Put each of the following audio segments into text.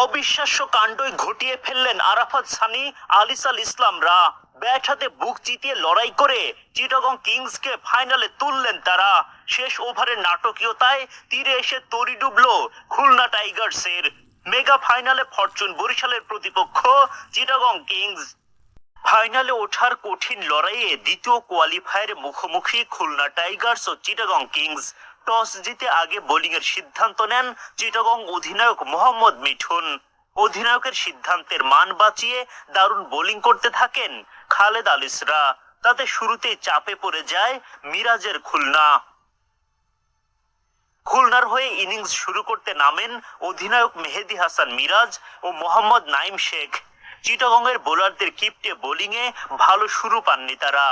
অবিশ্বাস্য কাণ্ডই ঘটিয়ে ফেললেন আরাফাত সানি, আলিসাল ইসলামরা। ব্যাট হাতে বুক চিতিয়ে লড়াই করে চিটাগং কিংসকে ফাইনালে তুললেন তারা। শেষ ওভারের নাটকীয়তায় তীরে এসে তরি ডুবল খুলনা টাইগার্সের। মেগা ফাইনালে ফরচুন বরিশালের প্রতিপক্ষ চিটাগং কিংস। ফাইনালে ওঠার কঠিন লড়াইয়ে দ্বিতীয় কোয়ালিফায়ারে মুখোমুখি খুলনা টাইগার্স ও চিটাগং কিংস। টস জিতে আগে বোলিং এর সিদ্ধান্ত নেন চিটাগং অধিনায়ক মোহাম্মদ মিঠুন। অধিনায়কের সিদ্ধান্তের মান বাঁচিয়ে দারুণ বোলিং করতে থাকেন খালেদ আলিসরা। তাতে শুরুতেই চাপে পড়ে যায় মিরাজের খুলনা। খুলনার হয়ে ইনিংস শুরু করতে নামেন অধিনায়ক মেহেদী হাসান মিরাজ ও মোহাম্মদ নাইম শেখ। চিটাগংয়ের বোলারদের কিপ্টে বোলিংয়ে ভালো শুরু পাননি তারা।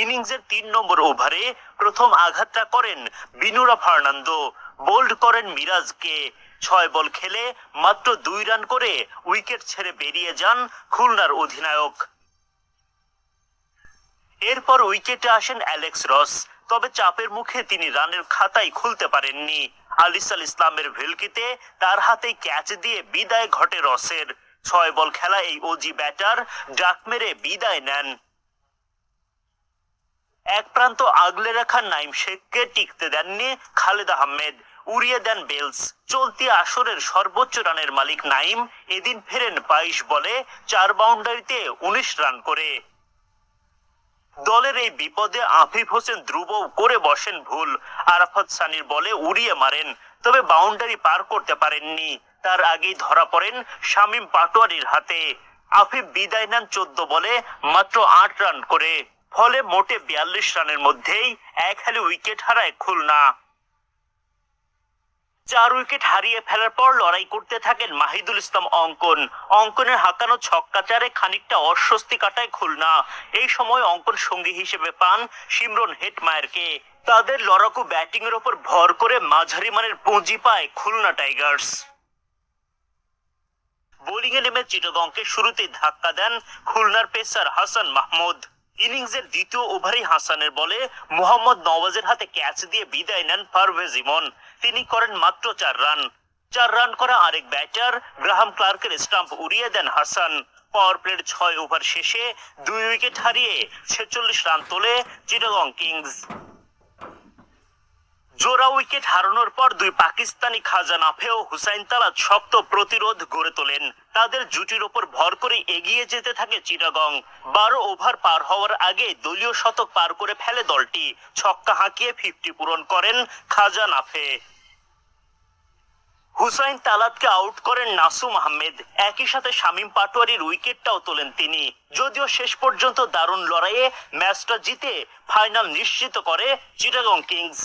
ইনিংসের ৩ নম্বর ওভারে প্রথম আঘাতটা করেন বিনুরা ফার্নান্দো। বোল্ড করেন মিরাজকে। ৬ বল খেলে মাত্র ২ রান করে উইকেট ছেড়ে বেরিয়ে যান খুলনার অধিনায়ক। এরপর উইকেটে আসেন অ্যালেক্স রস, তবে চাপের মুখে তিনি রানের খাতাই খুলতে পারেননি। আলিসাল ইসলামের ভেলকিতে তার হাতেই ক্যাচ দিয়ে বিদায় ঘটে রসের। ৬ বল খেলা এই ওজি ব্যাটার ডাক মেরে বিদায় নেন। এক প্রান্ত আগলে রাখা নাইম শেখকে টিকতে দেননি খালেদ আহমেদ, উড়িয়ে দেন বেলস। চলতি আসরের সর্বোচ্চ রানের মালিক নাইম এদিন ফেরেন ২২ বলে ৪ বাউন্ডারিতে ১৯ রান করে। দলের এই বিপদে আফিফ হোসেন ধ্রুব করে বসেন ভুল। আরাফাত সানির বলে উড়িয়ে মারেন, তবে বাউন্ডারি পার করতে পারেননি। তার আগেই ধরা পড়েন শামীম পাটোয়ারির হাতে। আফিফ বিদায় নেন ১৪ বলে মাত্র ৮ রান করে। ফলে মোটে ৪২ রানের মধ্যেই এক হালি উইকেট হারায় খুলনা। ৪ উইকেট হারিয়ে ফেলার পর লড়াই করতে থাকেন মাহিদুল ইসলাম অঙ্কন। অঙ্কনের হাঁকানো ছক্কাচারে খানিকটা অস্বস্তি কাটায় খুলনা। এই সময় অঙ্কন সঙ্গী হিসেবে পান শিমরন হেটমায়ারকে। তাদের লড়াকু ব্যাটিং এর উপর ভর করে মাঝারি মানের পুঁজি পায় খুলনা টাইগার্স। বোলিংয়ে নেমে চিটাগংকে শুরুতেই ধাক্কা দেন খুলনার পেসার হাসান মাহমুদ। ইনিংসের দ্বিতীয় ওভারেই হাসানের বলে মোহাম্মদ নওয়াজের হাতে ক্যাচ দিয়ে বিদায় নেন পারভেজ ইমন। তিনি করেন মাত্র ৪ রান। ৪ রান করা আরেক ব্যাটার গ্রাহাম ক্লার্কের স্টাম্প উড়িয়ে দেন হাসান। পাওয়ার প্লের ৬ ওভার শেষে ২ উইকেট হারিয়ে ৪৬ রান তোলে চিটাগং কিংস। জোড়া উইকেট হারানোর পর দুই পাকিস্তানি খাজা নাফে ও হুসাইন তালাত শক্ত প্রতিরোধ গড়ে তোলেন। তাদের জুটির ওপর ভর করে এগিয়ে যেতে থাকে চিটাগং। ১২ ওভার পার হওয়ার আগে দলীয় শতক পার করে ফেলে দলটি। ছক্কা হাঁকিয়ে ৫০ পূরণ করেন খাজা নাফে। হুসাইন তালাতকে আউট করেন নাসুম আহমেদ। একই সাথে শামীম পাটোয়ারির উইকেটটাও তোলেন তিনি। যদিও শেষ পর্যন্ত দারুণ লড়াইয়ে ম্যাচটা জিতে ফাইনাল নিশ্চিত করে চিটাগং কিংস।